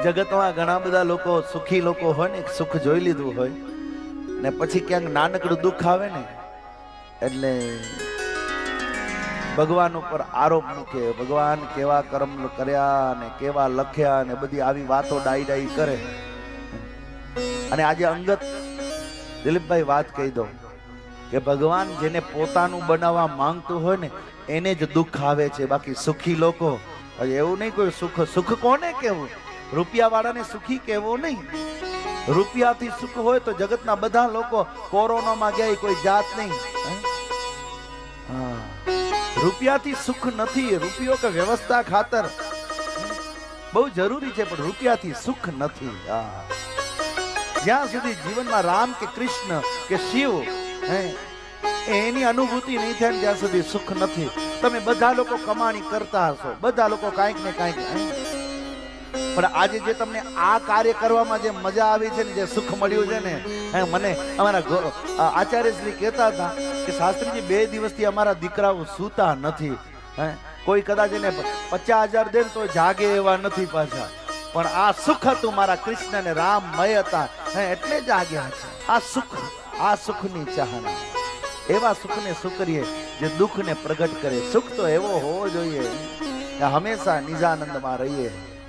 જગતમાં ઘણા બધા લોકો સુખી લોકો હોય ને, સુખ જોઈ લીધું હોય ને પછી ક્યાંક નાનકડું દુઃખ આવે ને એટલે ભગવાન ઉપર આરોપ મૂકે, ભગવાન કેવા કર્મ કર્યા ને કેવા લખ્યા ને બધી આવી વાતો ડાઈ ડાઈ કરે. અને આજે અંગત દિલીપભાઈ વાત કહી દો કે ભગવાન જેને પોતાનું બનાવવા માંગતું હોય ને એને જ દુઃખ આવે છે. બાકી સુખી લોકો એવું નહીં. કોઈ સુખ કોને કેવું? રૂપિયા વાળાને સુખી કેવો નહીં. રૂપિયાથી સુખ હોય તો જગતના બધા લોકો કોરોનામાં ગયા કોઈ જાત નહીં. રૂપિયાથી સુખ નથી. રૂપિયો કે વ્યવસ્થા ખાતર બહુ જરૂરી છે, પણ રૂપિયાથી સુખ નથી. જ્યાં સુધી જીવનમાં રામ કે કૃષ્ણ કે શિવ એની અનુભૂતિ નહીં થાય ત્યાં સુધી સુખ નથી. તમે બધા લોકો કમાણી કરતા હશો, બધા લોકો કાંઈક ને કાંઈક, પણ આજે જે તમને આ કાર્ય કરવામાં જે મજા આવી છે ને, જે સુખ મળ્યું છે ને, મને અમારા આચાર્યશ્રી કહેતા હતા કે શાસ્ત્રીજી 2 દિવસથી અમારા દીકરાઓ સૂતા નથી. કોઈ કદાચ એને 50,000 દે તો જાગે એવા નથી પાછા. પણ આ સુખ હતું, મારા કૃષ્ણ ને રામ મય હતા એટલે જાગ્યા છે. આ સુખ, આ સુખની ચાહના, એવા સુખને સુકરીએ જે દુઃખને પ્રગટ કરે. સુખ તો એવો હોવો જોઈએ કે હંમેશા નિજાનંદમાં રહીએ.